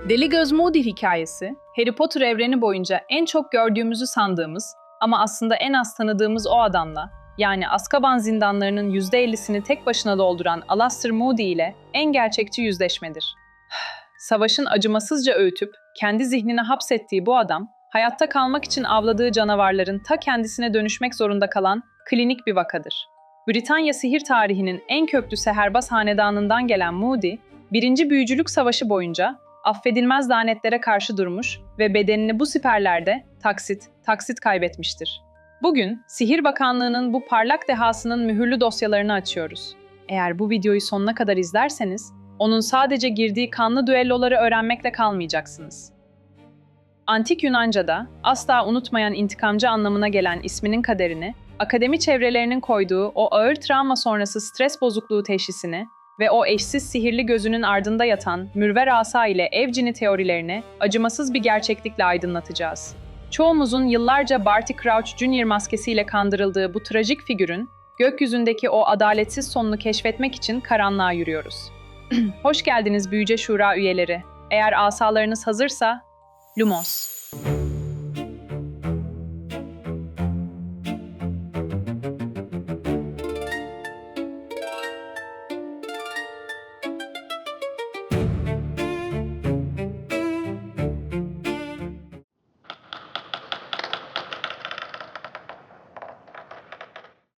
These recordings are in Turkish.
Deli Göz Moody hikayesi, Harry Potter evreni boyunca en çok gördüğümüzü sandığımız ama aslında en az tanıdığımız o adamla, yani Azkaban zindanlarının %50'sini tek başına dolduran Alastor Moody ile en gerçekçi yüzleşmedir. Savaşın acımasızca öğütüp kendi zihnine hapsettiği bu adam, hayatta kalmak için avladığı canavarların ta kendisine dönüşmek zorunda kalan klinik bir vakadır. Britanya sihir tarihinin en köklü seherbaz hanedanından gelen Moody, 1. Büyücülük Savaşı boyunca affedilmez lanetlere karşı durmuş ve bedenini bu siperlerde taksit kaybetmiştir. Bugün Sihir Bakanlığı'nın bu parlak dehasının mühürlü dosyalarını açıyoruz. Eğer bu videoyu sonuna kadar izlerseniz, onun sadece girdiği kanlı düelloları öğrenmekle kalmayacaksınız. Antik Yunanca'da asla unutmayan intikamcı anlamına gelen isminin kaderini, akademi çevrelerinin koyduğu o ağır travma sonrası stres bozukluğu teşhisini ve o eşsiz sihirli gözünün ardında yatan mürver asa ile ev cini teorilerini acımasız bir gerçeklikle aydınlatacağız. Çoğumuzun yıllarca Barty Crouch Jr. maskesiyle kandırıldığı bu trajik figürün, gökyüzündeki o adaletsiz sonunu keşfetmek için karanlığa yürüyoruz. Hoş geldiniz Büyüce Şura üyeleri. Eğer asalarınız hazırsa, Lumos.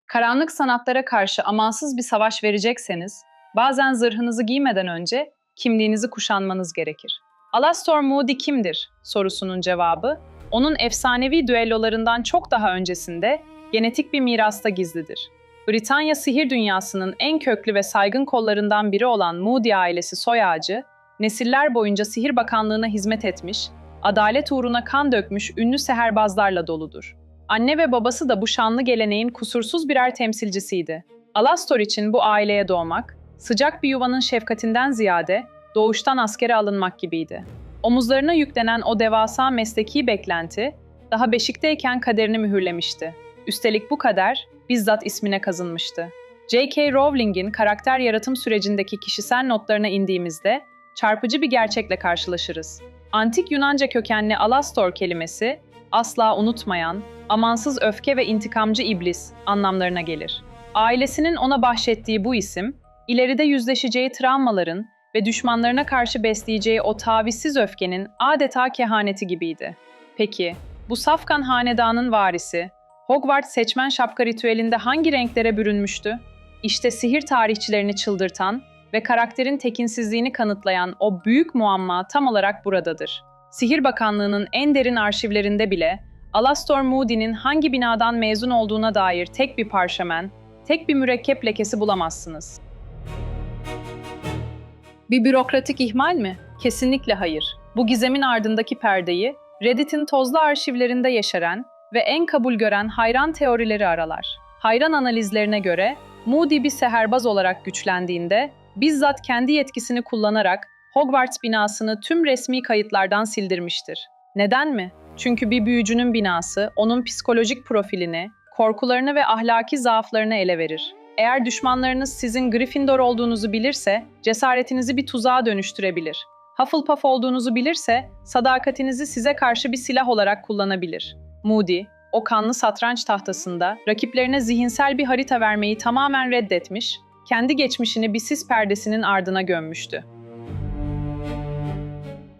Karanlık sanatlara karşı amansız bir savaş verecekseniz, bazen zırhınızı giymeden önce kimliğinizi kuşanmanız gerekir. Alastor Moody kimdir sorusunun cevabı, onun efsanevi düellolarından çok daha öncesinde genetik bir mirasta gizlidir. Britanya sihir dünyasının en köklü ve saygın kollarından biri olan Moody ailesi soy ağacı, nesiller boyunca Sihir Bakanlığı'na hizmet etmiş, adalet uğruna kan dökmüş ünlü seherbazlarla doludur. Anne ve babası da bu şanlı geleneğin kusursuz birer temsilcisiydi. Alastor için bu aileye doğmak, sıcak bir yuvanın şefkatinden ziyade doğuştan askere alınmak gibiydi. Omuzlarına yüklenen o devasa mesleki beklenti, daha beşikteyken kaderini mühürlemişti. Üstelik bu kader, bizzat ismine kazınmıştı. J.K. Rowling'in karakter yaratım sürecindeki kişisel notlarına indiğimizde, çarpıcı bir gerçekle karşılaşırız. Antik Yunanca kökenli Alastor kelimesi, asla unutmayan, amansız öfke ve intikamcı iblis anlamlarına gelir. Ailesinin ona bahşettiği bu isim, ileride yüzleşeceği travmaların ve düşmanlarına karşı besleyeceği o tavizsiz öfkenin adeta kehaneti gibiydi. Peki, bu safkan hanedanın varisi, Hogwarts seçmen şapka ritüelinde hangi renklere bürünmüştü? İşte sihir tarihçilerini çıldırtan ve karakterin tekinsizliğini kanıtlayan o büyük muamma tam olarak buradadır. Sihir Bakanlığı'nın en derin arşivlerinde bile Alastor Moody'nin hangi binadan mezun olduğuna dair tek bir parşömen, tek bir mürekkep lekesi bulamazsınız. Bir bürokratik ihmal mi? Kesinlikle hayır. Bu gizemin ardındaki perdeyi, Reddit'in tozlu arşivlerinde yeşeren ve en kabul gören hayran teorileri aralar. Hayran analizlerine göre, Moody bir seherbaz olarak güçlendiğinde, bizzat kendi yetkisini kullanarak Hogwarts binasını tüm resmi kayıtlardan sildirmiştir. Neden mi? Çünkü bir büyücünün binası, onun psikolojik profilini, korkularını ve ahlaki zaaflarını ele verir. Eğer düşmanlarınız sizin Gryffindor olduğunuzu bilirse, cesaretinizi bir tuzağa dönüştürebilir. Hufflepuff olduğunuzu bilirse, sadakatinizi size karşı bir silah olarak kullanabilir. Moody, o kanlı satranç tahtasında rakiplerine zihinsel bir harita vermeyi tamamen reddetmiş, kendi geçmişini bir sis perdesinin ardına gömmüştü.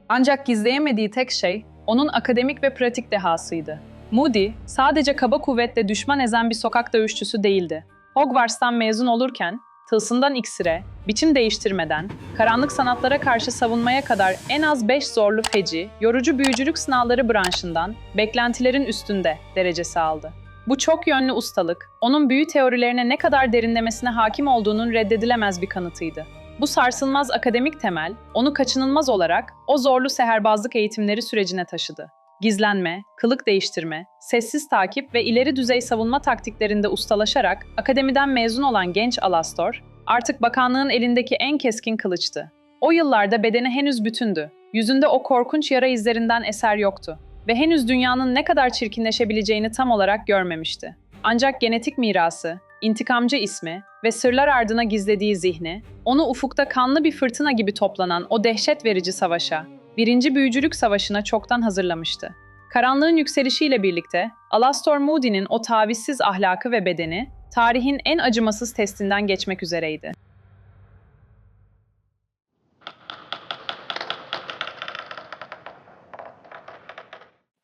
Ancak gizleyemediği tek şey, onun akademik ve pratik dehasıydı. Moody, sadece kaba kuvvetle düşman ezen bir sokak dövüşçüsü değildi. Hogwarts'tan mezun olurken, tılsımdan iksire, biçim değiştirmeden, karanlık sanatlara karşı savunmaya kadar en az 5 zorlu feci, yorucu büyücülük sınavları branşından beklentilerin üstünde derecesi aldı. Bu çok yönlü ustalık, onun büyü teorilerine ne kadar derinlemesine hakim olduğunun reddedilemez bir kanıtıydı. Bu sarsılmaz akademik temel, onu kaçınılmaz olarak o zorlu seherbazlık eğitimleri sürecine taşıdı. Gizlenme, kılık değiştirme, sessiz takip ve ileri düzey savunma taktiklerinde ustalaşarak akademiden mezun olan genç Alastor, artık bakanlığın elindeki en keskin kılıçtı. O yıllarda bedeni henüz bütündü, yüzünde o korkunç yara izlerinden eser yoktu ve henüz dünyanın ne kadar çirkinleşebileceğini tam olarak görmemişti. Ancak genetik mirası, intikamcı ismi ve sırlar ardına gizlediği zihni, onu ufukta kanlı bir fırtına gibi toplanan o dehşet verici savaşa, Birinci Büyücülük Savaşı'na çoktan hazırlamıştı. Karanlığın yükselişiyle birlikte Alastor Moody'nin o tavizsiz ahlakı ve bedeni, tarihin en acımasız testinden geçmek üzereydi.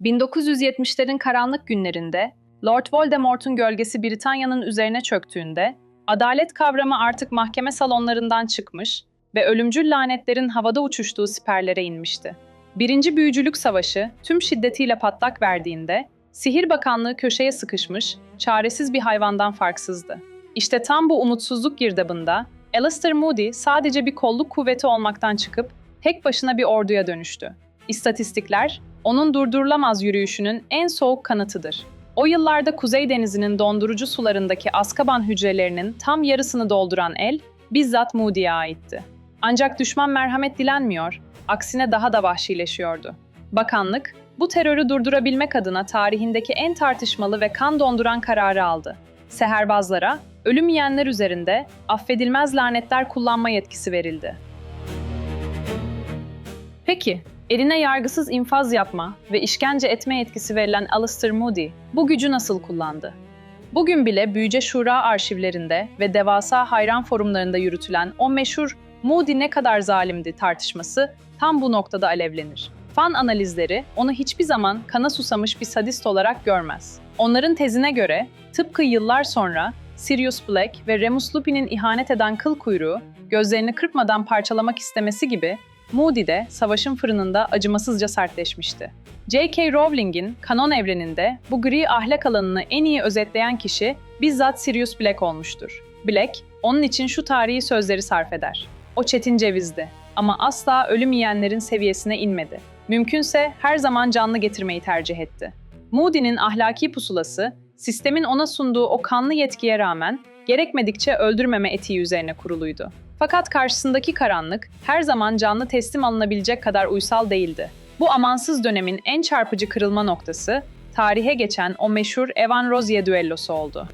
...1970'lerin karanlık günlerinde, Lord Voldemort'un gölgesi Britanya'nın üzerine çöktüğünde, adalet kavramı artık mahkeme salonlarından çıkmış ve ölümcül lanetlerin havada uçuştuğu siperlere inmişti. Birinci Büyücülük Savaşı tüm şiddetiyle patlak verdiğinde, Sihir Bakanlığı köşeye sıkışmış, çaresiz bir hayvandan farksızdı. İşte tam bu umutsuzluk girdabında, Alastor Moody sadece bir kolluk kuvveti olmaktan çıkıp tek başına bir orduya dönüştü. İstatistikler, onun durdurulamaz yürüyüşünün en soğuk kanıtıdır. O yıllarda Kuzey Denizi'nin dondurucu sularındaki Azkaban hücrelerinin tam yarısını dolduran el, bizzat Moody'ye aitti. Ancak düşman merhamet dilenmiyor, aksine daha da vahşileşiyordu. Bakanlık, bu terörü durdurabilmek adına tarihindeki en tartışmalı ve kan donduran kararı aldı. Seherbazlara, ölüm yiyenler üzerinde affedilmez lanetler kullanma yetkisi verildi. Peki, eline yargısız infaz yapma ve işkence etme yetkisi verilen Alastor Moody, bu gücü nasıl kullandı? Bugün bile Büyüce Şura arşivlerinde ve devasa hayran forumlarında yürütülen o meşhur "Moody ne kadar zalimdi" tartışması tam bu noktada alevlenir. Fan analizleri onu hiçbir zaman kana susamış bir sadist olarak görmez. Onların tezine göre, tıpkı yıllar sonra Sirius Black ve Remus Lupin'in ihanet eden kıl kuyruğu, gözlerini kırpmadan parçalamak istemesi gibi, Moody de savaşın fırınında acımasızca sertleşmişti. J.K. Rowling'in kanon evreninde bu gri ahlak alanını en iyi özetleyen kişi bizzat Sirius Black olmuştur. Black, onun için şu tarihi sözleri sarf eder. O çetin cevizdi ama asla ölüm yiyenlerin seviyesine inmedi. Mümkünse her zaman canlı getirmeyi tercih etti. Moody'nin ahlaki pusulası, sistemin ona sunduğu o kanlı yetkiye rağmen gerekmedikçe öldürmeme etiği üzerine kuruluydu. Fakat karşısındaki karanlık her zaman canlı teslim alınabilecek kadar uysal değildi. Bu amansız dönemin en çarpıcı kırılma noktası, tarihe geçen o meşhur Evan Rozier düellosu oldu.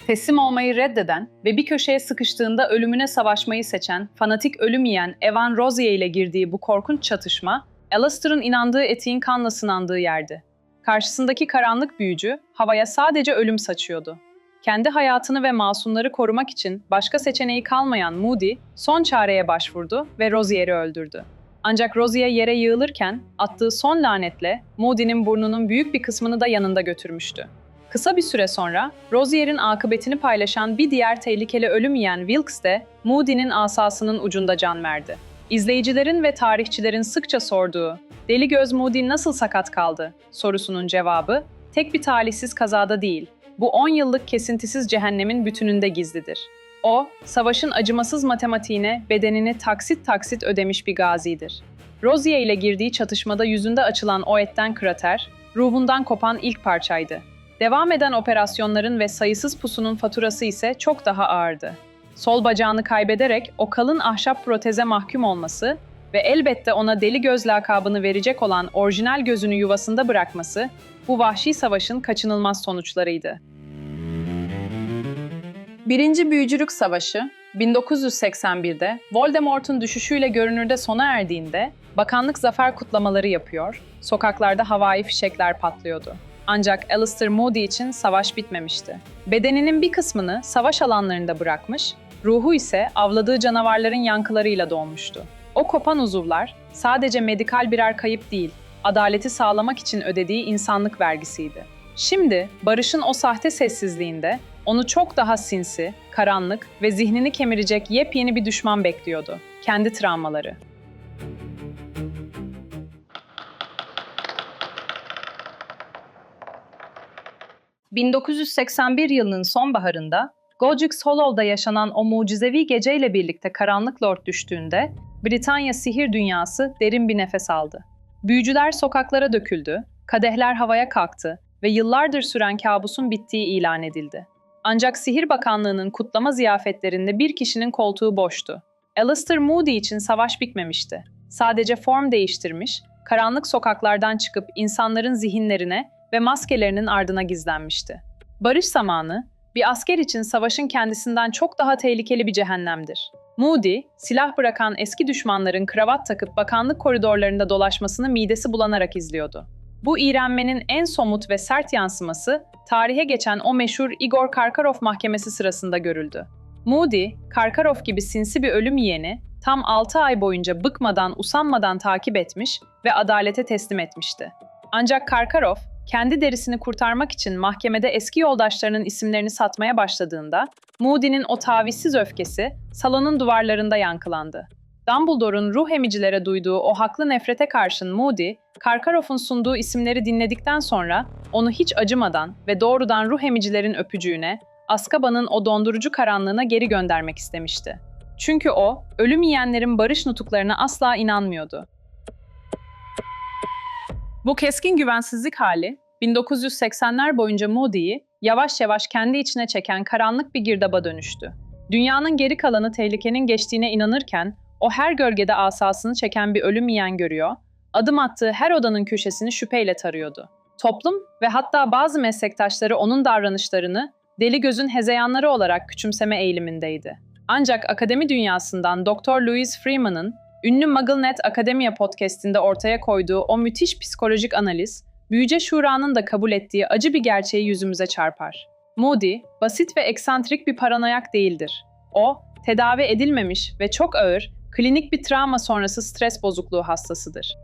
Teslim olmayı reddeden ve bir köşeye sıkıştığında ölümüne savaşmayı seçen, fanatik ölüm yiyen Evan Rozier ile girdiği bu korkunç çatışma, Alastor'un inandığı etiğin kanla sınandığı yerdi. Karşısındaki karanlık büyücü, havaya sadece ölüm saçıyordu. Kendi hayatını ve masumları korumak için başka seçeneği kalmayan Moody, son çareye başvurdu ve Rozier'i öldürdü. Ancak Rozier yere yığılırken, attığı son lanetle Moody'nin burnunun büyük bir kısmını da yanında götürmüştü. Kısa bir süre sonra, Rozier'in akıbetini paylaşan bir diğer tehlikeli ölüm yiyen Wilkes de Moody'nin asasının ucunda can verdi. İzleyicilerin ve tarihçilerin sıkça sorduğu "Deli göz Moody nasıl sakat kaldı?" sorusunun cevabı, tek bir talihsiz kazada değil, bu 10 yıllık kesintisiz cehennemin bütününde gizlidir. O, savaşın acımasız matematiğine bedenini taksit taksit ödemiş bir gazidir. Rozier ile girdiği çatışmada yüzünde açılan o etten krater, ruhundan kopan ilk parçaydı. Devam eden operasyonların ve sayısız pusunun faturası ise çok daha ağırdı. Sol bacağını kaybederek o kalın ahşap proteze mahkum olması ve elbette ona deli göz lakabını verecek olan orijinal gözünü yuvasında bırakması, bu vahşi savaşın kaçınılmaz sonuçlarıydı. Birinci Büyücülük Savaşı, 1981'de Voldemort'un düşüşüyle görünürde sona erdiğinde, bakanlık zafer kutlamaları yapıyor, sokaklarda havai fişekler patlıyordu. Ancak Alastor Moody için savaş bitmemişti. Bedeninin bir kısmını savaş alanlarında bırakmış, ruhu ise avladığı canavarların yankılarıyla doğmuştu. O kopan uzuvlar sadece medikal birer kayıp değil, adaleti sağlamak için ödediği insanlık vergisiydi. Şimdi barışın o sahte sessizliğinde onu çok daha sinsi, karanlık ve zihnini kemirecek yepyeni bir düşman bekliyordu. Kendi travmaları. ...1981 yılının sonbaharında Godric's Hollow'da yaşanan o mucizevi geceyle birlikte Karanlık Lord düştüğünde Britanya sihir dünyası derin bir nefes aldı. Büyücüler sokaklara döküldü, kadehler havaya kalktı ve yıllardır süren kabusun bittiği ilan edildi. Ancak Sihir Bakanlığı'nın kutlama ziyafetlerinde bir kişinin koltuğu boştu. Alastor Moody için savaş bitmemişti. Sadece form değiştirmiş, karanlık sokaklardan çıkıp insanların zihinlerine ve maskelerinin ardına gizlenmişti. Barış zamanı, Bir asker için savaşın kendisinden çok daha tehlikeli bir cehennemdir. Moody, silah bırakan eski düşmanların kravat takıp bakanlık koridorlarında dolaşmasını midesi bulanarak izliyordu. Bu iğrenmenin en somut ve sert yansıması, tarihe geçen o meşhur Igor Karkarov mahkemesi sırasında görüldü. Moody, Karkarov gibi sinsi bir ölüm yiyeni, tam 6 ay boyunca bıkmadan, usanmadan takip etmiş ve adalete teslim etmişti. Ancak Karkarov, kendi derisini kurtarmak için mahkemede eski yoldaşlarının isimlerini satmaya başladığında, Moody'nin o tavizsiz öfkesi salonun duvarlarında yankılandı. Dumbledore'un ruh emicilere duyduğu o haklı nefrete karşın Moody, Karkarov'un sunduğu isimleri dinledikten sonra onu hiç acımadan ve doğrudan ruh emicilerin öpücüğüne, Azkaban'ın o dondurucu karanlığına geri göndermek istemişti. Çünkü o, ölüm yiyenlerin barış nutuklarına asla inanmıyordu. Bu keskin güvensizlik hali, 1980'ler boyunca Moody'yi yavaş yavaş kendi içine çeken karanlık bir girdaba dönüştü. Dünyanın geri kalanı tehlikenin geçtiğine inanırken, o her gölgede asasını çeken bir ölüm yiyen görüyor, adım attığı her odanın köşesini şüpheyle tarıyordu. Toplum ve hatta bazı meslektaşları onun davranışlarını deli gözün hezeyanları olarak küçümseme eğilimindeydi. Ancak akademi dünyasından Dr. Louis Freeman'ın ünlü MuggleNet Akademiya podcast'inde ortaya koyduğu o müthiş psikolojik analiz, Büyüce Şura'nın da kabul ettiği acı bir gerçeği yüzümüze çarpar. Moody, basit ve eksantrik bir paranoyak değildir. O, tedavi edilmemiş ve çok ağır, klinik bir travma sonrası stres bozukluğu hastasıdır.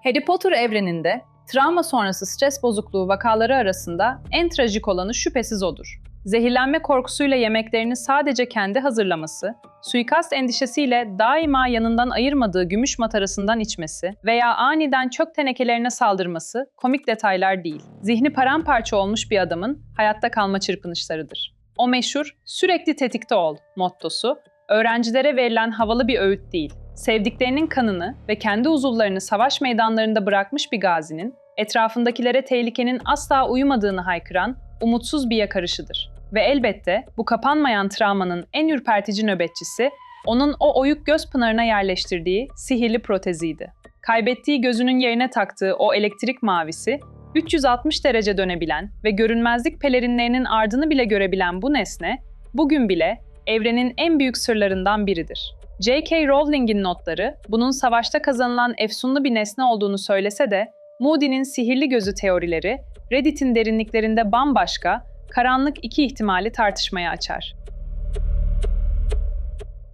Harry Potter evreninde, travma sonrası stres bozukluğu vakaları arasında en trajik olanı şüphesiz odur. Zehirlenme korkusuyla yemeklerini sadece kendi hazırlaması, suikast endişesiyle daima yanından ayırmadığı gümüş matarasından içmesi veya aniden çöp tenekelerine saldırması komik detaylar değil. Zihni paramparça olmuş bir adamın hayatta kalma çırpınışlarıdır. O meşhur, sürekli tetikte ol mottosu, öğrencilere verilen havalı bir öğüt değil. Sevdiklerinin kanını ve kendi uzuvlarını savaş meydanlarında bırakmış bir gazinin, etrafındakilere tehlikenin asla uymadığını haykıran umutsuz bir yakarışıdır. Ve elbette bu kapanmayan travmanın en ürpertici nöbetçisi, onun o oyuk göz pınarına yerleştirdiği sihirli proteziydi. Kaybettiği gözünün yerine taktığı o elektrik mavisi, 360 derece dönebilen ve görünmezlik pelerinlerinin ardını bile görebilen bu nesne, bugün bile evrenin en büyük sırlarından biridir. J.K. Rowling'in notları, bunun savaşta kazanılan efsunlu bir nesne olduğunu söylese de, Moody'nin sihirli gözü teorileri, Reddit'in derinliklerinde bambaşka, karanlık iki ihtimali tartışmaya açar.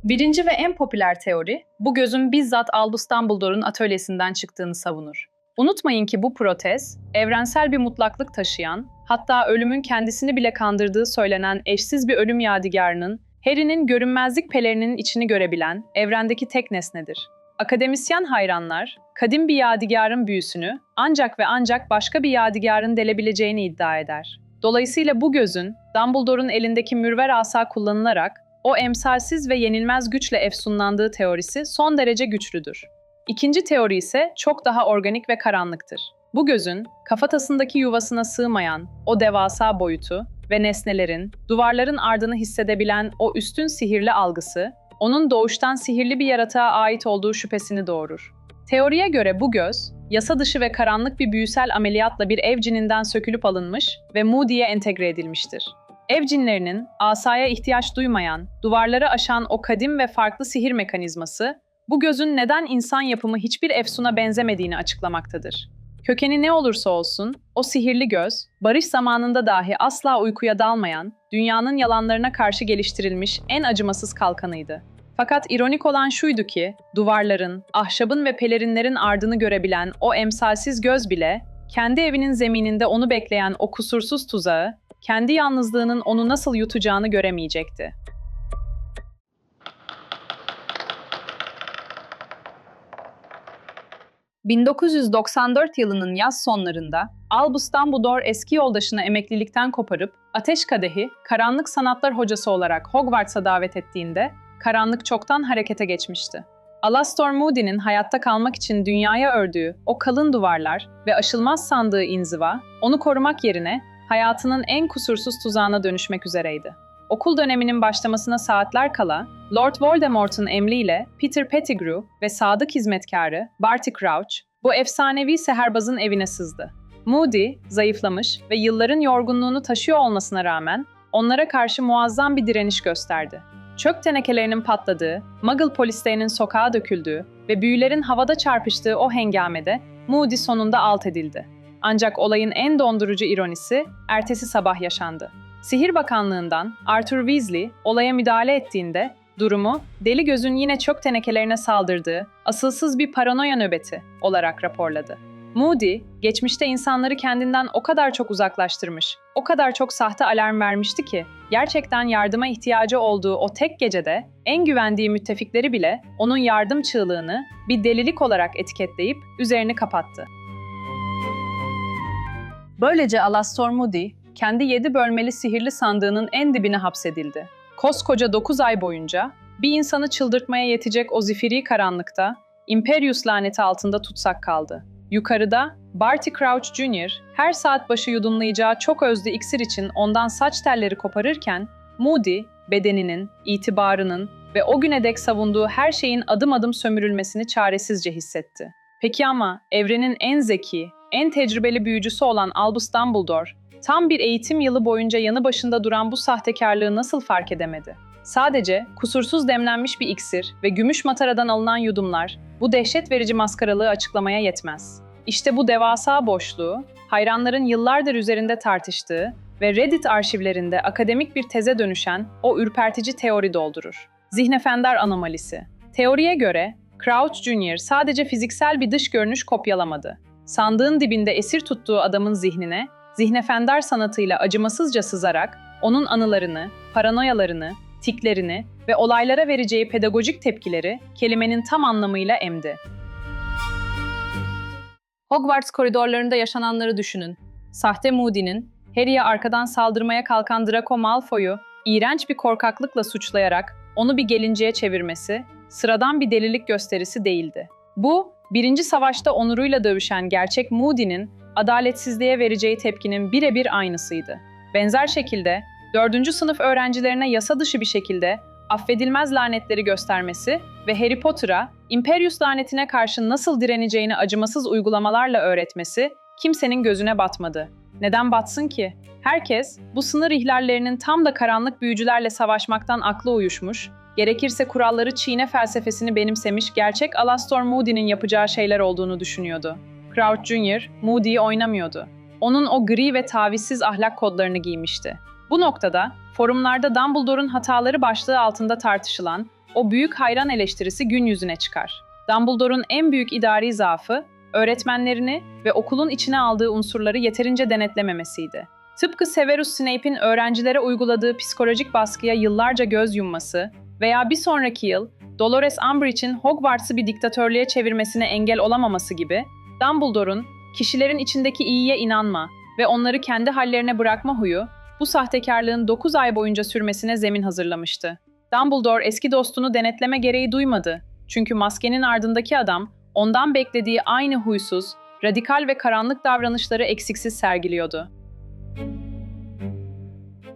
Birinci ve en popüler teori, bu gözün bizzat Albus Dumbledore'un atölyesinden çıktığını savunur. Unutmayın ki bu protez, evrensel bir mutlaklık taşıyan, hatta ölümün kendisini bile kandırdığı söylenen eşsiz bir ölüm yadigarının, Harry'nin görünmezlik pelerinin içini görebilen, evrendeki tek nesnedir. Akademisyen hayranlar, kadim bir yadigarın büyüsünü ancak ve ancak başka bir yadigarın delebileceğini iddia eder. Dolayısıyla bu gözün, Dumbledore'un elindeki mürver asa kullanılarak, o emsalsiz ve yenilmez güçle efsunlandığı teorisi son derece güçlüdür. İkinci teori ise çok daha organik ve karanlıktır. Bu gözün, kafatasındaki yuvasına sığmayan o devasa boyutu ve nesnelerin, duvarların ardını hissedebilen o üstün sihirli algısı, onun doğuştan sihirli bir yaratığa ait olduğu şüphesini doğurur. Teoriye göre bu göz, yasa dışı ve karanlık bir büyüsel ameliyatla bir ev cininden sökülüp alınmış ve Moody'ye entegre edilmiştir. Ev cinlerinin, asaya ihtiyaç duymayan, duvarları aşan o kadim ve farklı sihir mekanizması, bu gözün neden insan yapımı hiçbir efsuna benzemediğini açıklamaktadır. Kökeni ne olursa olsun, o sihirli göz, barış zamanında dahi asla uykuya dalmayan, dünyanın yalanlarına karşı geliştirilmiş en acımasız kalkanıydı. Fakat ironik olan şuydu ki, duvarların, ahşabın ve pelerinlerin ardını görebilen o emsalsiz göz bile, kendi evinin zemininde onu bekleyen o kusursuz tuzağı, kendi yalnızlığının onu nasıl yutacağını göremeyecekti. ...1994 yılının yaz sonlarında Albus Dumbledore eski yoldaşını emeklilikten koparıp Ateş Kadehi, karanlık sanatlar hocası olarak Hogwarts'a davet ettiğinde karanlık çoktan harekete geçmişti. Alastor Moody'nin hayatta kalmak için dünyaya ördüğü o kalın duvarlar ve aşılmaz sandığı inziva, onu korumak yerine hayatının en kusursuz tuzağına dönüşmek üzereydi. Okul döneminin başlamasına saatler kala, Lord Voldemort'un emriyle Peter Pettigrew ve sadık hizmetkarı Barty Crouch, bu efsanevi seherbazın evine sızdı. Moody, zayıflamış ve yılların yorgunluğunu taşıyor olmasına rağmen onlara karşı muazzam bir direniş gösterdi. Çöp tenekelerinin patladığı, Muggle polislerinin sokağa döküldüğü ve büyülerin havada çarpıştığı o hengamede Moody sonunda alt edildi. Ancak olayın en dondurucu ironisi ertesi sabah yaşandı. Sihir Bakanlığı'ndan Arthur Weasley olaya müdahale ettiğinde durumu deli gözün yine çöp tenekelerine saldırdığı asılsız bir paranoya nöbeti olarak raporladı. Moody, geçmişte insanları kendinden o kadar çok uzaklaştırmış, o kadar çok sahte alarm vermişti ki, gerçekten yardıma ihtiyacı olduğu o tek gecede en güvendiği müttefikleri bile onun yardım çığlığını bir delilik olarak etiketleyip üzerini kapattı. Böylece Alastor Moody, kendi 7 bölmeli sihirli sandığının en dibine hapsedildi. Koskoca 9 ay boyunca bir insanı çıldırtmaya yetecek o zifiri karanlıkta, Imperius laneti altında tutsak kaldı. Yukarıda, Barty Crouch Jr. her saat başı yudumlayacağı çok özlü iksir için ondan saç telleri koparırken, Moody, bedeninin, itibarının ve o güne dek savunduğu her şeyin adım adım sömürülmesini çaresizce hissetti. Peki ama evrenin en zeki, en tecrübeli büyücüsü olan Albus Dumbledore, tam bir eğitim yılı boyunca yanı başında duran bu sahtekarlığı nasıl fark edemedi? Sadece kusursuz demlenmiş bir iksir ve gümüş mataradan alınan yudumlar bu dehşet verici maskaralığı açıklamaya yetmez. İşte bu devasa boşluğu, hayranların yıllardır üzerinde tartıştığı ve Reddit arşivlerinde akademik bir teze dönüşen o ürpertici teori doldurur. Zihnefender anomalisi. Teoriye göre Crouch Jr. sadece fiziksel bir dış görünüş kopyalamadı. Sandığın dibinde esir tuttuğu adamın zihnine, zihnefender sanatıyla acımasızca sızarak onun anılarını, paranoyalarını, tiklerini ve olaylara vereceği pedagojik tepkileri kelimenin tam anlamıyla emdi. Hogwarts koridorlarında yaşananları düşünün. Sahte Moody'nin, Harry'e arkadan saldırmaya kalkan Draco Malfoy'u iğrenç bir korkaklıkla suçlayarak onu bir gelinceye çevirmesi, sıradan bir delilik gösterisi değildi. Bu, 1. Savaşta onuruyla dövüşen gerçek Moody'nin adaletsizliğe vereceği tepkinin birebir aynısıydı. Benzer şekilde 4. sınıf öğrencilerine yasa dışı bir şekilde affedilmez lanetleri göstermesi ve Harry Potter'a Imperius lanetine karşı nasıl direneceğini acımasız uygulamalarla öğretmesi kimsenin gözüne batmadı. Neden batsın ki? Herkes bu sınır ihlallerinin tam da karanlık büyücülerle savaşmaktan aklı uyuşmuş, gerekirse kuralları çiğne felsefesini benimsemiş gerçek Alastor Moody'nin yapacağı şeyler olduğunu düşünüyordu. Crouch Jr. Moody'yi oynamıyordu. Onun o gri ve tavizsiz ahlak kodlarını giymişti. Bu noktada forumlarda Dumbledore'un hataları başlığı altında tartışılan o büyük hayran eleştirisi gün yüzüne çıkar. Dumbledore'un en büyük idari zaafı, öğretmenlerini ve okulun içine aldığı unsurları yeterince denetlememesiydi. Tıpkı Severus Snape'in öğrencilere uyguladığı psikolojik baskıya yıllarca göz yumması veya bir sonraki yıl Dolores Umbridge'in Hogwarts'ı bir diktatörlüğe çevirmesine engel olamaması gibi, Dumbledore'un kişilerin içindeki iyiye inanma ve onları kendi hallerine bırakma huyu, bu sahtekarlığın 9 ay boyunca sürmesine zemin hazırlamıştı. Dumbledore eski dostunu denetleme gereği duymadı. Çünkü maskenin ardındaki adam, ondan beklediği aynı huysuz, radikal ve karanlık davranışları eksiksiz sergiliyordu.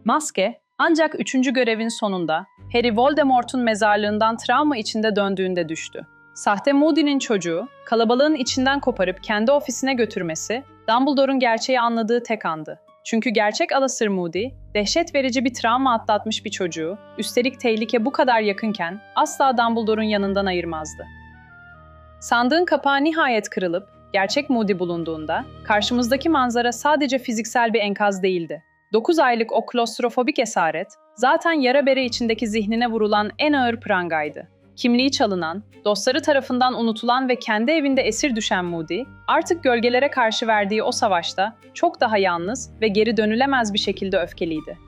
Maske, ancak 3. görevin sonunda Harry Voldemort'un mezarlığından travma içinde döndüğünde düştü. Sahte Moody'nin çocuğu, kalabalığın içinden koparıp kendi ofisine götürmesi, Dumbledore'un gerçeği anladığı tek andı. Çünkü gerçek Alastor Moody, dehşet verici bir travma atlatmış bir çocuğu, üstelik tehlike bu kadar yakınken asla Dumbledore'un yanından ayırmazdı. Sandığın kapağı nihayet kırılıp, gerçek Moody bulunduğunda, karşımızdaki manzara sadece fiziksel bir enkaz değildi. 9 aylık o klostrofobik esaret, zaten yara bere içindeki zihnine vurulan en ağır prangaydı. Kimliği çalınan, dostları tarafından unutulan ve kendi evinde esir düşen Moody, artık gölgelere karşı verdiği o savaşta çok daha yalnız ve geri dönülemez bir şekilde öfkeliydi.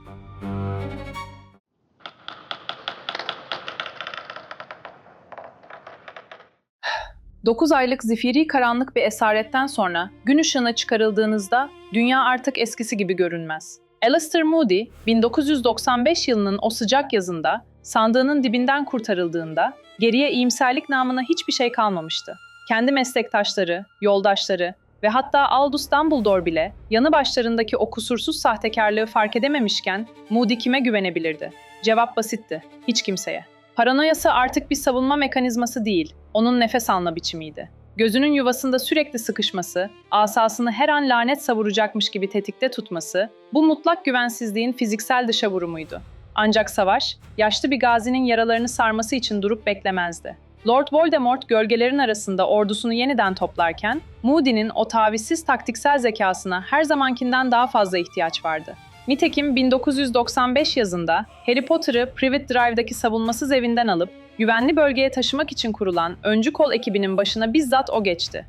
Dokuz aylık zifiri karanlık bir esaretten sonra gün ışığına çıkarıldığınızda dünya artık eskisi gibi görünmez. Alastor Moody, 1995 yılının o sıcak yazında sandığının dibinden kurtarıldığında geriye iyimserlik namına hiçbir şey kalmamıştı. Kendi meslektaşları, yoldaşları ve hatta Albus Dumbledore bile yanı başlarındaki o kusursuz sahtekarlığı fark edememişken Moody kime güvenebilirdi? Cevap basitti, hiç kimseye. Paranoyası artık bir savunma mekanizması değil, onun nefes alma biçimiydi. Gözünün yuvasında sürekli sıkışması, asasını her an lanet savuracakmış gibi tetikte tutması, bu mutlak güvensizliğin fiziksel dışa vurumuydu. Ancak savaş, yaşlı bir gazinin yaralarını sarması için durup beklemezdi. Lord Voldemort gölgelerin arasında ordusunu yeniden toplarken, Moody'nin o tavizsiz taktiksel zekasına her zamankinden daha fazla ihtiyaç vardı. Nitekim 1995 yazında Harry Potter'ı Privet Drive'daki savunmasız evinden alıp güvenli bölgeye taşımak için kurulan öncü kol ekibinin başına bizzat o geçti.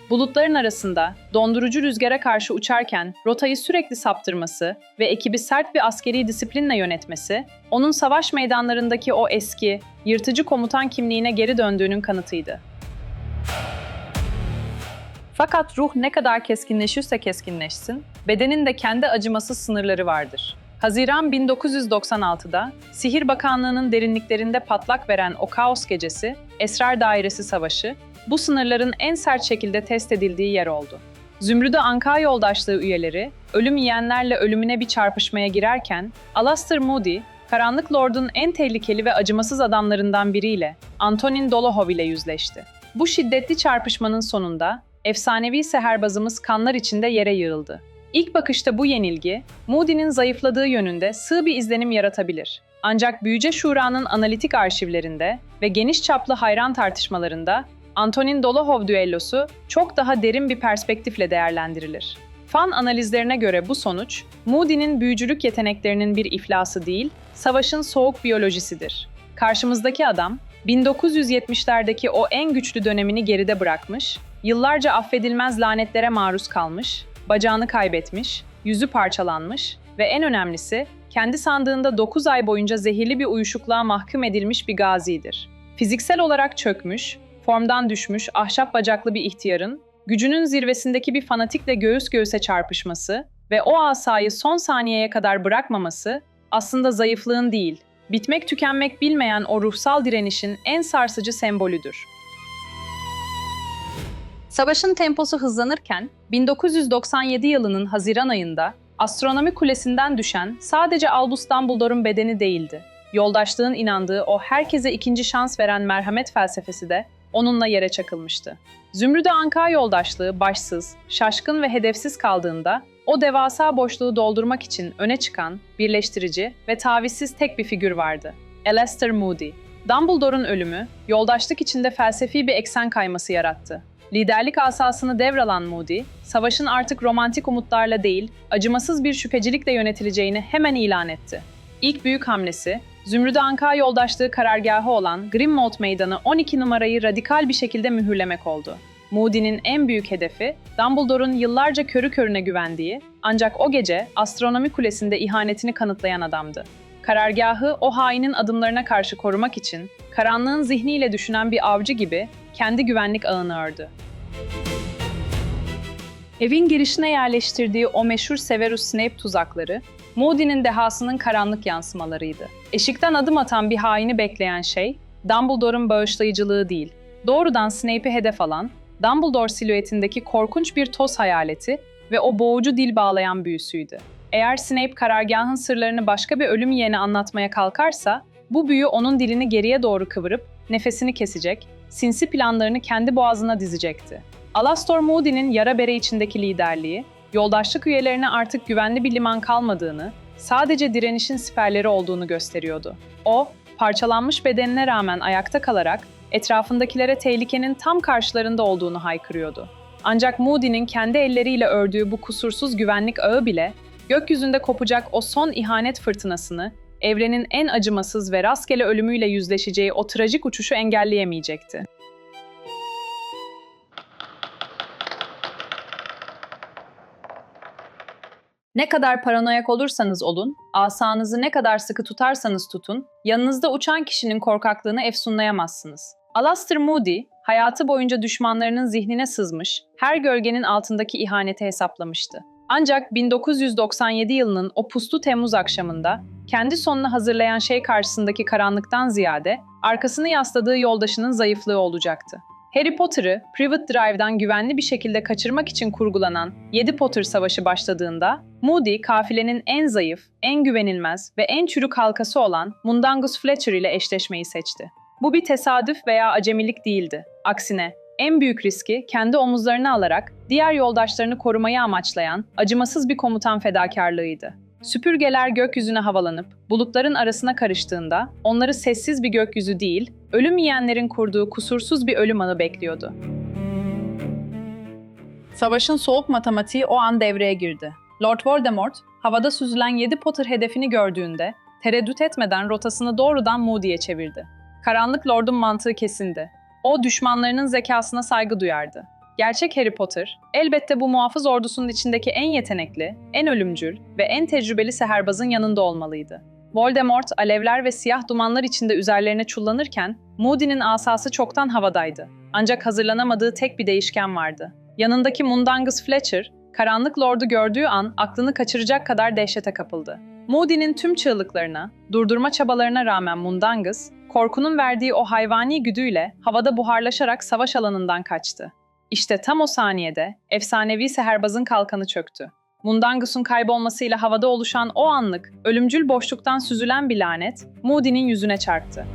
Bulutların arasında dondurucu rüzgara karşı uçarken rotayı sürekli saptırması ve ekibi sert bir askeri disiplinle yönetmesi, onun savaş meydanlarındaki o eski, yırtıcı komutan kimliğine geri döndüğünün kanıtıydı. Fakat ruh ne kadar keskinleşirse keskinleşsin, bedenin de kendi acımasız sınırları vardır. Haziran 1996'da Sihir Bakanlığı'nın derinliklerinde patlak veren o kaos gecesi, Esrar Dairesi Savaşı, bu sınırların en sert şekilde test edildiği yer oldu. Zümrüdü Anka Yoldaşlığı üyeleri, ölüm yiyenlerle ölümüne bir çarpışmaya girerken, Alastor Moody, Karanlık Lord'un en tehlikeli ve acımasız adamlarından biriyle, Antonin Dolohov ile yüzleşti. Bu şiddetli çarpışmanın sonunda, efsanevi seherbazımız kanlar içinde yere yığıldı. İlk bakışta bu yenilgi, Moody'nin zayıfladığı yönünde sığ bir izlenim yaratabilir. Ancak Büyüce Şura'nın analitik arşivlerinde ve geniş çaplı hayran tartışmalarında Antonin Dolohov düellosu çok daha derin bir perspektifle değerlendirilir. Fan analizlerine göre bu sonuç, Moody'nin büyücülük yeteneklerinin bir iflası değil, savaşın soğuk biyolojisidir. Karşımızdaki adam, 1970'lerdeki o en güçlü dönemini geride bırakmış, yıllarca affedilmez lanetlere maruz kalmış, bacağını kaybetmiş, yüzü parçalanmış ve en önemlisi, kendi sandığında 9 ay boyunca zehirli bir uyuşukluğa mahkum edilmiş bir gazidir. Fiziksel olarak çökmüş, formdan düşmüş, ahşap bacaklı bir ihtiyarın, gücünün zirvesindeki bir fanatikle göğüs göğüse çarpışması ve o asayı son saniyeye kadar bırakmaması, aslında zayıflığın değil, bitmek tükenmek bilmeyen o ruhsal direnişin en sarsıcı sembolüdür. Savaşın temposu hızlanırken, 1997 yılının Haziran ayında Astronomi Kulesi'nden düşen sadece Albus Dumbledore'un bedeni değildi. Yoldaşlığın inandığı o herkese ikinci şans veren merhamet felsefesi de onunla yere çakılmıştı. Zümrüdü Anka Yoldaşlığı başsız, şaşkın ve hedefsiz kaldığında o devasa boşluğu doldurmak için öne çıkan, birleştirici ve tavizsiz tek bir figür vardı. Alastor Moody. Dumbledore'un ölümü, yoldaşlık içinde felsefi bir eksen kayması yarattı. Liderlik asasını devralan Moody, savaşın artık romantik umutlarla değil, acımasız bir şüphecilikle yönetileceğini hemen ilan etti. İlk büyük hamlesi, Zümrüdü Anka Yoldaşlığı karargahı olan Grimmauld Meydanı 12 numarayı radikal bir şekilde mühürlemek oldu. Moody'nin en büyük hedefi, Dumbledore'un yıllarca körü körüne güvendiği, ancak o gece Astronomi Kulesi'nde ihanetini kanıtlayan adamdı. Karargahı o hainin adımlarına karşı korumak için, karanlığın zihniyle düşünen bir avcı gibi kendi güvenlik ağını ördü. Evin girişine yerleştirdiği o meşhur Severus Snape tuzakları, Moody'nin dehasının karanlık yansımalarıydı. Eşikten adım atan bir haini bekleyen şey, Dumbledore'un bağışlayıcılığı değil, doğrudan Snape'i hedef alan, Dumbledore silüetindeki korkunç bir toz hayaleti ve o boğucu dil bağlayan büyüsüydü. Eğer Snape karargahın sırlarını başka bir ölüm yeğene anlatmaya kalkarsa, bu büyü onun dilini geriye doğru kıvırıp nefesini kesecek, sinsi planlarını kendi boğazına dizecekti. Alastor Moody'nin yara bere içindeki liderliği, yoldaşlık üyelerine artık güvenli bir liman kalmadığını, sadece direnişin siperleri olduğunu gösteriyordu. O, parçalanmış bedenine rağmen ayakta kalarak etrafındakilere tehlikenin tam karşılarında olduğunu haykırıyordu. Ancak Moody'nin kendi elleriyle ördüğü bu kusursuz güvenlik ağı bile, gökyüzünde kopacak o son ihanet fırtınasını, evrenin en acımasız ve rastgele ölümüyle yüzleşeceği o trajik uçuşu engelleyemeyecekti. Ne kadar paranoyak olursanız olun, asanızı ne kadar sıkı tutarsanız tutun, yanınızda uçan kişinin korkaklığını efsunlayamazsınız. Alastor Moody, hayatı boyunca düşmanlarının zihnine sızmış, her gölgenin altındaki ihaneti hesaplamıştı. Ancak 1997 yılının o puslu Temmuz akşamında, kendi sonunu hazırlayan şey karşısındaki karanlıktan ziyade, arkasını yasladığı yoldaşının zayıflığı olacaktı. Harry Potter'ı Privet Drive'dan güvenli bir şekilde kaçırmak için kurgulanan 7 Potter Savaşı başladığında, Moody kafilenin en zayıf, en güvenilmez ve en çürük halkası olan Mundungus Fletcher ile eşleşmeyi seçti. Bu bir tesadüf veya acemilik değildi. Aksine en büyük riski kendi omuzlarına alarak diğer yoldaşlarını korumayı amaçlayan acımasız bir komutan fedakarlığıydı. Süpürgeler gökyüzüne havalanıp bulutların arasına karıştığında onları sessiz bir gökyüzü değil, ölüm yiyenlerin kurduğu kusursuz bir ölüm ağı bekliyordu. Savaşın soğuk matematiği o an devreye girdi. Lord Voldemort, havada süzülen 7 Potter hedefini gördüğünde tereddüt etmeden rotasını doğrudan Moody'ye çevirdi. Karanlık Lord'un mantığı kesindi. O düşmanlarının zekasına saygı duyardı. Gerçek Harry Potter, elbette bu muhafız ordusunun içindeki en yetenekli, en ölümcül ve en tecrübeli seherbazın yanında olmalıydı. Voldemort, alevler ve siyah dumanlar içinde üzerlerine çullanırken, Moody'nin asası çoktan havadaydı. Ancak hazırlanamadığı tek bir değişken vardı. Yanındaki Mundungus Fletcher, karanlık Lord'u gördüğü an aklını kaçıracak kadar dehşete kapıldı. Moody'nin tüm çığlıklarına, durdurma çabalarına rağmen Mundungus, korkunun verdiği o hayvani güdüyle havada buharlaşarak savaş alanından kaçtı. İşte tam o saniyede efsanevi seherbazın kalkanı çöktü. Mundungus'un kaybolmasıyla havada oluşan o anlık, ölümcül boşluktan süzülen bir lanet, Moody'nin yüzüne çarptı.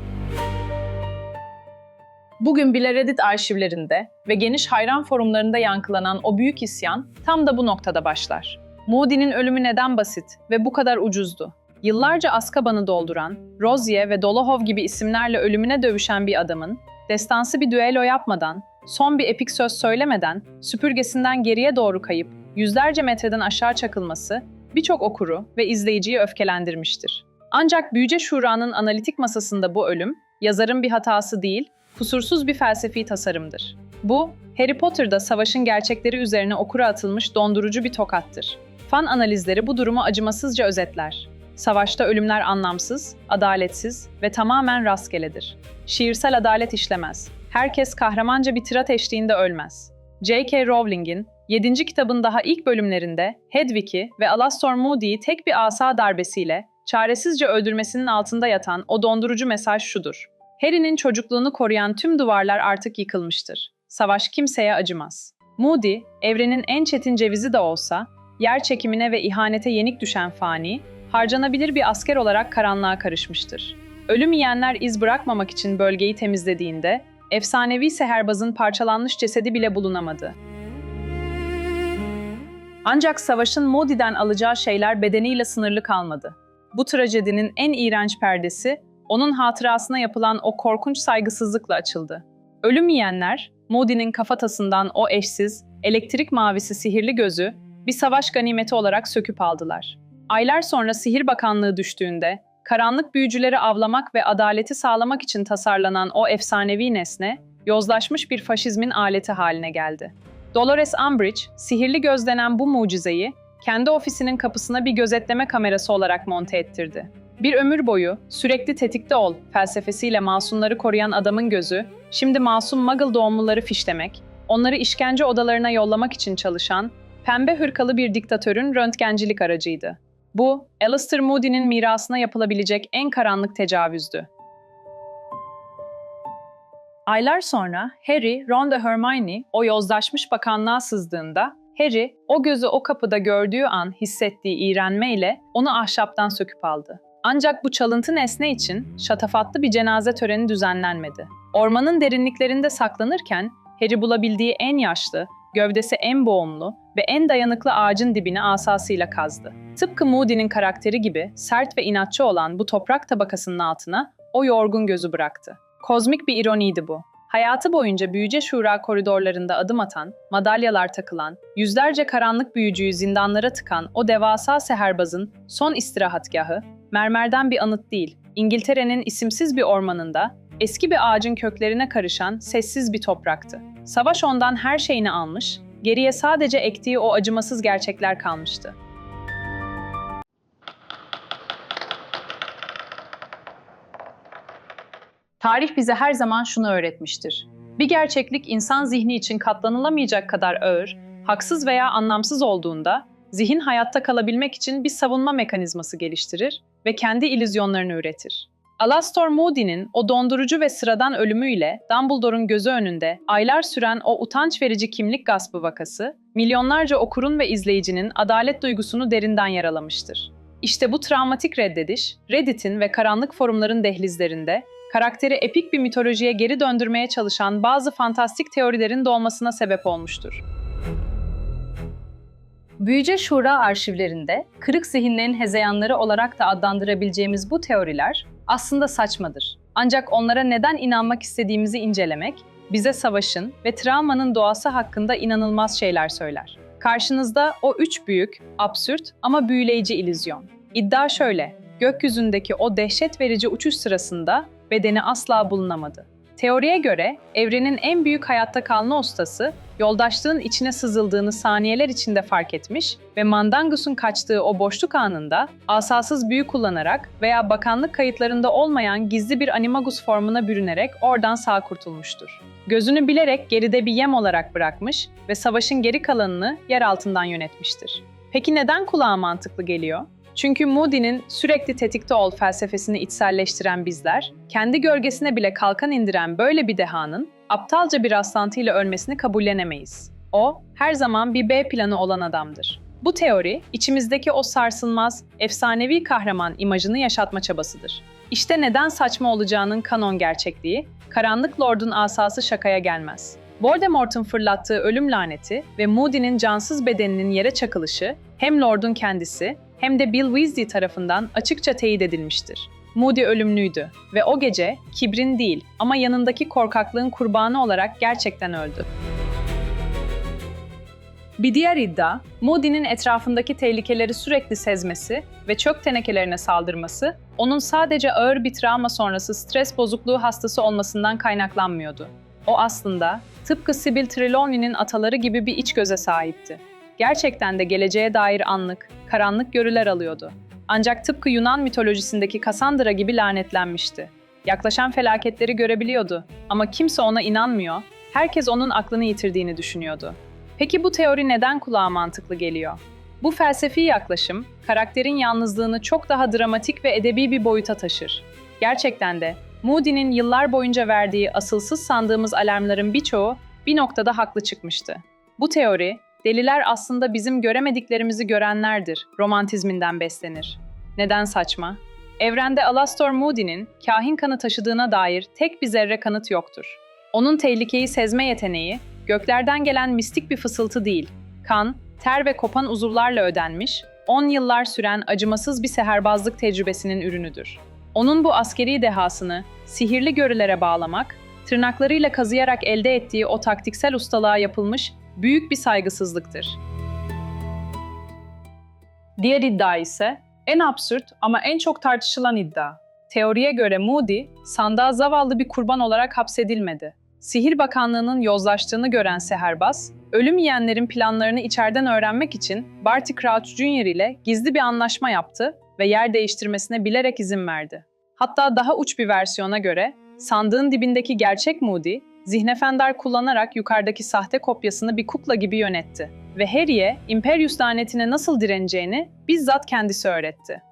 Bugün bile Reddit arşivlerinde ve geniş hayran forumlarında yankılanan o büyük isyan tam da bu noktada başlar. Moody'nin ölümü neden basit ve bu kadar ucuzdu? Yıllarca Azkaban'ı dolduran, Rozier ve Dolohov gibi isimlerle ölümüne dövüşen bir adamın, destansı bir düello yapmadan, son bir epik söz söylemeden, süpürgesinden geriye doğru kayıp, yüzlerce metreden aşağı çakılması, birçok okuru ve izleyiciyi öfkelendirmiştir. Ancak Büyüce Şura'nın analitik masasında bu ölüm, yazarın bir hatası değil, kusursuz bir felsefi tasarımdır. Bu, Harry Potter'da savaşın gerçekleri üzerine okura atılmış dondurucu bir tokattır. Fan analizleri bu durumu acımasızca özetler. Savaşta ölümler anlamsız, adaletsiz ve tamamen rastgeledir. Şiirsel adalet işlemez. Herkes kahramanca bir tirat eşliğinde ölmez. J.K. Rowling'in 7. kitabın daha ilk bölümlerinde Hedwig'i ve Alastor Moody'yi tek bir asa darbesiyle çaresizce öldürmesinin altında yatan o dondurucu mesaj şudur: Harry'nin çocukluğunu koruyan tüm duvarlar artık yıkılmıştır. Savaş kimseye acımaz. Moody, evrenin en çetin cevizi de olsa, yer çekimine ve ihanete yenik düşen fani, harcanabilir bir asker olarak karanlığa karışmıştır. Ölüm yiyenler iz bırakmamak için bölgeyi temizlediğinde, efsanevi seherbazın parçalanmış cesedi bile bulunamadı. Ancak savaşın Moody'den alacağı şeyler bedeniyle sınırlı kalmadı. Bu trajedinin en iğrenç perdesi, onun hatırasına yapılan o korkunç saygısızlıkla açıldı. Ölüm yiyenler, Moody'nin kafatasından o eşsiz, elektrik mavisi sihirli gözü bir savaş ganimeti olarak söküp aldılar. Aylar sonra Sihir Bakanlığı düştüğünde, karanlık büyücüleri avlamak ve adaleti sağlamak için tasarlanan o efsanevi nesne, yozlaşmış bir faşizmin aleti haline geldi. Dolores Umbridge, sihirli göz denen bu mucizeyi, kendi ofisinin kapısına bir gözetleme kamerası olarak monte ettirdi. Bir ömür boyu, sürekli tetikte ol felsefesiyle masumları koruyan adamın gözü, şimdi masum Muggle doğumluları fişlemek, onları işkence odalarına yollamak için çalışan, pembe hırkalı bir diktatörün röntgencilik aracıydı. Bu, Alastor Moody'nin mirasına yapılabilecek en karanlık tecavüzdü. Aylar sonra Harry, Ron ve Hermione o yozlaşmış bakanlığa sızdığında, Harry, o gözü o kapıda gördüğü an hissettiği iğrenmeyle onu ahşaptan söküp aldı. Ancak bu çalıntı nesne için şatafatlı bir cenaze töreni düzenlenmedi. Ormanın derinliklerinde saklanırken Harry bulabildiği en yaşlı, gövdesi en boğumlu ve en dayanıklı ağacın dibine asasıyla kazdı. Tıpkı Moody'nin karakteri gibi sert ve inatçı olan bu toprak tabakasının altına o yorgun gözü bıraktı. Kozmik bir ironiydi bu. Hayatı boyunca Büyüce Şura koridorlarında adım atan, madalyalar takılan, yüzlerce karanlık büyücüyü zindanlara tıkan o devasa seherbazın son istirahatgahı, mermerden bir anıt değil, İngiltere'nin isimsiz bir ormanında, eski bir ağacın köklerine karışan sessiz bir topraktı. Savaş ondan her şeyini almış, geriye sadece ektiği o acımasız gerçekler kalmıştı. Tarih bize her zaman şunu öğretmiştir: bir gerçeklik insan zihni için katlanılamayacak kadar ağır, haksız veya anlamsız olduğunda, zihin hayatta kalabilmek için bir savunma mekanizması geliştirir ve kendi illüzyonlarını üretir. Alastor Moody'nin o dondurucu ve sıradan ölümüyle Dumbledore'un gözü önünde aylar süren o utanç verici kimlik gaspı vakası, milyonlarca okurun ve izleyicinin adalet duygusunu derinden yaralamıştır. İşte bu travmatik reddediş, Reddit'in ve karanlık forumların dehlizlerinde, karakteri epik bir mitolojiye geri döndürmeye çalışan bazı fantastik teorilerin doğmasına sebep olmuştur. Büyüce Şura arşivlerinde kırık zihinlerin hezeyanları olarak da adlandırabileceğimiz bu teoriler aslında saçmadır. Ancak onlara neden inanmak istediğimizi incelemek, bize savaşın ve travmanın doğası hakkında inanılmaz şeyler söyler. Karşınızda o üç büyük, absürt ama büyüleyici illüzyon. İddia şöyle, gökyüzündeki o dehşet verici uçuş sırasında bedeni asla bulunamadı. Teoriye göre evrenin en büyük hayatta kalma ustası, yoldaşlığın içine sızıldığını saniyeler içinde fark etmiş ve Mandangus'un kaçtığı o boşluk anında asasız büyü kullanarak veya bakanlık kayıtlarında olmayan gizli bir animagus formuna bürünerek oradan sağ kurtulmuştur. Gözünü bilerek geride bir yem olarak bırakmış ve savaşın geri kalanını yer altından yönetmiştir. Peki neden kulağa mantıklı geliyor? Çünkü Moody'nin sürekli tetikte ol felsefesini içselleştiren bizler, kendi gölgesine bile kalkan indiren böyle bir dehanın aptalca bir rastlantıyla ölmesini kabullenemeyiz. O, her zaman bir B planı olan adamdır. Bu teori, içimizdeki o sarsılmaz, efsanevi kahraman imajını yaşatma çabasıdır. İşte neden saçma olacağının kanon gerçekliği, Karanlık Lord'un asası şakaya gelmez. Voldemort'un fırlattığı ölüm laneti ve Moody'nin cansız bedeninin yere çakılışı, hem Lord'un kendisi hem de Bill Weasley tarafından açıkça teyit edilmiştir. Moody ölümlüydü ve o gece kibrin değil ama yanındaki korkaklığın kurbanı olarak gerçekten öldü. Bir diğer iddia, Moody'nin etrafındaki tehlikeleri sürekli sezmesi ve çöp tenekelerine saldırması, onun sadece ağır bir travma sonrası stres bozukluğu hastası olmasından kaynaklanmıyordu. O aslında tıpkı Sybil Trelawney'nin ataları gibi bir içgöze sahipti. Gerçekten de geleceğe dair anlık, karanlık görüler alıyordu. Ancak tıpkı Yunan mitolojisindeki Cassandra gibi lanetlenmişti. Yaklaşan felaketleri görebiliyordu ama kimse ona inanmıyor, herkes onun aklını yitirdiğini düşünüyordu. Peki bu teori neden kulağa mantıklı geliyor? Bu felsefi yaklaşım, karakterin yalnızlığını çok daha dramatik ve edebi bir boyuta taşır. Gerçekten de Moody'nin yıllar boyunca verdiği asılsız sandığımız alarmların birçoğu bir noktada haklı çıkmıştı. Bu teori, deliler aslında bizim göremediklerimizi görenlerdir romantizminden beslenir. Neden saçma? Evrende Alastor Moody'nin kahin kanı taşıdığına dair tek bir zerre kanıt yoktur. Onun tehlikeyi sezme yeteneği, göklerden gelen mistik bir fısıltı değil, kan, ter ve kopan uzuvlarla ödenmiş, 10 yıllar süren acımasız bir seherbazlık tecrübesinin ürünüdür. Onun bu askeri dehasını sihirli görülere bağlamak, tırnaklarıyla kazıyarak elde ettiği o taktiksel ustalığa yapılmış büyük bir saygısızlıktır. Diğer iddia ise en absürt ama en çok tartışılan iddia. Teoriye göre Moody, sandığa zavallı bir kurban olarak hapsedilmedi. Sihir Bakanlığı'nın yozlaştığını gören seherbaz, ölüm yiyenlerin planlarını içeriden öğrenmek için Barty Crouch Jr. ile gizli bir anlaşma yaptı ve yer değiştirmesine bilerek izin verdi. Hatta daha uç bir versiyona göre, sandığın dibindeki gerçek Moody, zihnefendar kullanarak yukarıdaki sahte kopyasını bir kukla gibi yönetti ve Harry'e Imperius lanetine nasıl direneceğini bizzat kendisi öğretti.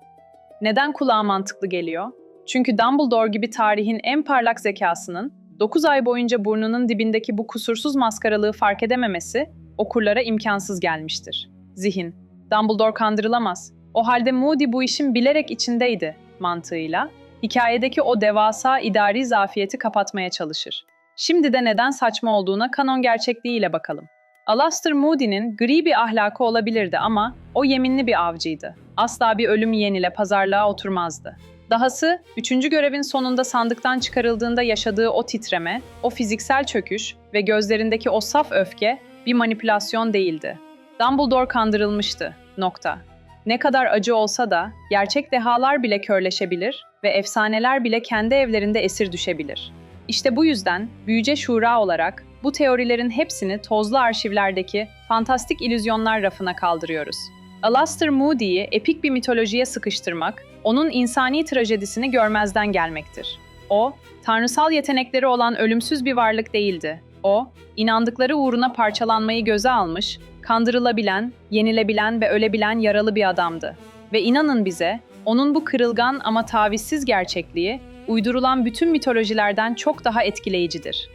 Neden kulağa mantıklı geliyor? Çünkü Dumbledore gibi tarihin en parlak zekasının 9 ay boyunca burnunun dibindeki bu kusursuz maskaralığı fark edememesi okurlara imkansız gelmiştir. Zihin, Dumbledore kandırılamaz. O halde Moody bu işin bilerek içindeydi mantığıyla, hikayedeki o devasa idari zafiyeti kapatmaya çalışır. Şimdi de neden saçma olduğuna kanon gerçekliğiyle bakalım. Alastor Moody'nin gri bir ahlakı olabilirdi ama o yeminli bir avcıydı. Asla bir ölüm yiyeniyle pazarlığa oturmazdı. Dahası, 3. görevin sonunda sandıktan çıkarıldığında yaşadığı o titreme, o fiziksel çöküş ve gözlerindeki o saf öfke bir manipülasyon değildi. Dumbledore kandırılmıştı. Nokta. Ne kadar acı olsa da gerçek dehalar bile körleşebilir ve efsaneler bile kendi evlerinde esir düşebilir. İşte bu yüzden Büyüce Şura olarak bu teorilerin hepsini tozlu arşivlerdeki fantastik illüzyonlar rafına kaldırıyoruz. Alastor Moody'yi epik bir mitolojiye sıkıştırmak, onun insani trajedisini görmezden gelmektir. O, tanrısal yetenekleri olan ölümsüz bir varlık değildi. O, inandıkları uğruna parçalanmayı göze almış, kandırılabilen, yenilebilen ve ölebilen yaralı bir adamdı. Ve inanın bize, onun bu kırılgan ama tavizsiz gerçekliği, uydurulan bütün mitolojilerden çok daha etkileyicidir.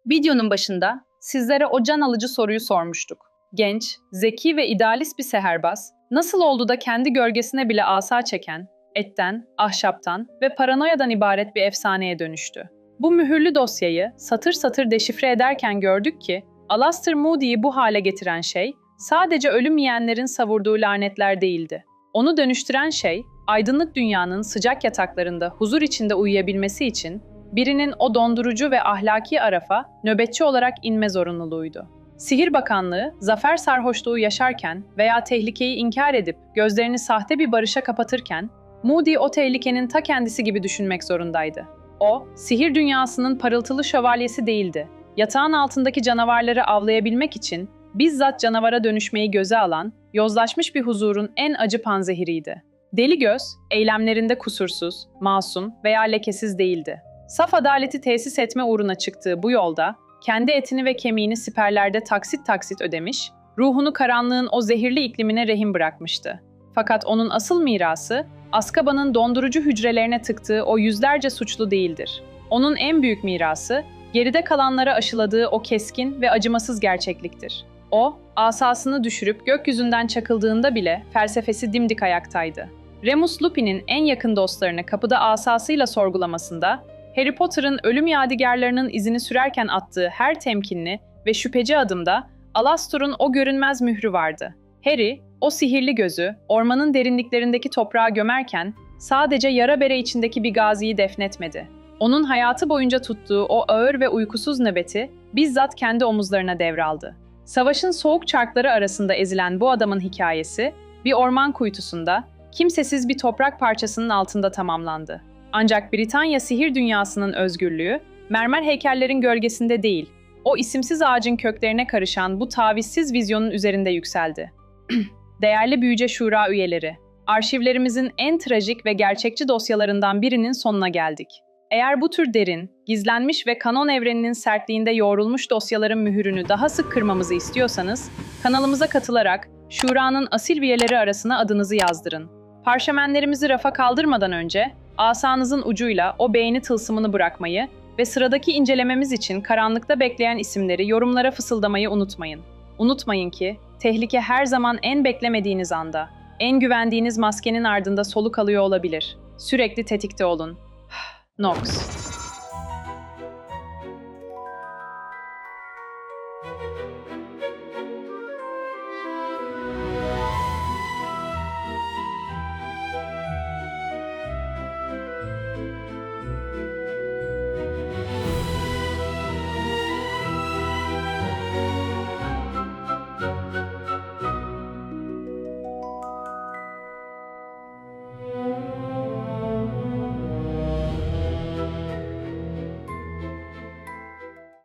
Videonun başında sizlere o can alıcı soruyu sormuştuk. Genç, zeki ve idealist bir seherbaz, nasıl oldu da kendi gölgesine bile asa çeken, etten, ahşaptan ve paranoyadan ibaret bir efsaneye dönüştü. Bu mühürlü dosyayı satır satır deşifre ederken gördük ki, Alastor Moody'yi bu hale getiren şey, sadece ölüm yiyenlerin savurduğu lanetler değildi. Onu dönüştüren şey, aydınlık dünyanın sıcak yataklarında huzur içinde uyuyabilmesi için, birinin o dondurucu ve ahlaki arafa nöbetçi olarak inme zorunluluğuydu. Sihir Bakanlığı, zafer sarhoşluğu yaşarken veya tehlikeyi inkar edip gözlerini sahte bir barışa kapatırken, Moody o tehlikenin ta kendisi gibi düşünmek zorundaydı. O, sihir dünyasının parıltılı şövalyesi değildi. Yatağın altındaki canavarları avlayabilmek için bizzat canavara dönüşmeyi göze alan, yozlaşmış bir huzurun en acı panzehiriydi. Deli Göz, eylemlerinde kusursuz, masum veya lekesiz değildi. Saf adaleti tesis etme uğruna çıktığı bu yolda, kendi etini ve kemiğini siperlerde taksit taksit ödemiş, ruhunu karanlığın o zehirli iklimine rehin bırakmıştı. Fakat onun asıl mirası, Azkaban'ın dondurucu hücrelerine tıktığı o yüzlerce suçlu değildir. Onun en büyük mirası, geride kalanlara aşıladığı o keskin ve acımasız gerçekliktir. O, asasını düşürüp gökyüzünden çakıldığında bile felsefesi dimdik ayaktaydı. Remus Lupin'in en yakın dostlarını kapıda asasıyla sorgulamasında, Harry Potter'ın ölüm yadigarlarının izini sürerken attığı her temkinli ve şüpheci adımda Alastor'un o görünmez mührü vardı. Harry, o sihirli gözü ormanın derinliklerindeki toprağa gömerken sadece yara bere içindeki bir gaziyi defnetmedi. Onun hayatı boyunca tuttuğu o ağır ve uykusuz nöbeti bizzat kendi omuzlarına devraldı. Savaşın soğuk çarkları arasında ezilen bu adamın hikayesi, bir orman kuytusunda, kimsesiz bir toprak parçasının altında tamamlandı. Ancak Britanya sihir dünyasının özgürlüğü, mermer heykellerin gölgesinde değil, o isimsiz ağacın köklerine karışan bu tavizsiz vizyonun üzerinde yükseldi. Değerli Büyüce Şura üyeleri, arşivlerimizin en trajik ve gerçekçi dosyalarından birinin sonuna geldik. Eğer bu tür derin, gizlenmiş ve kanon evreninin sertliğinde yoğrulmuş dosyaların mühürünü daha sık kırmamızı istiyorsanız, kanalımıza katılarak Şura'nın asil üyeleri arasına adınızı yazdırın. Parşömenlerimizi rafa kaldırmadan önce, asanızın ucuyla o beğeni tılsımını bırakmayı ve sıradaki incelememiz için karanlıkta bekleyen isimleri yorumlara fısıldamayı unutmayın. Unutmayın ki, tehlike her zaman en beklemediğiniz anda, en güvendiğiniz maskenin ardında soluk alıyor olabilir. Sürekli tetikte olun. Nox.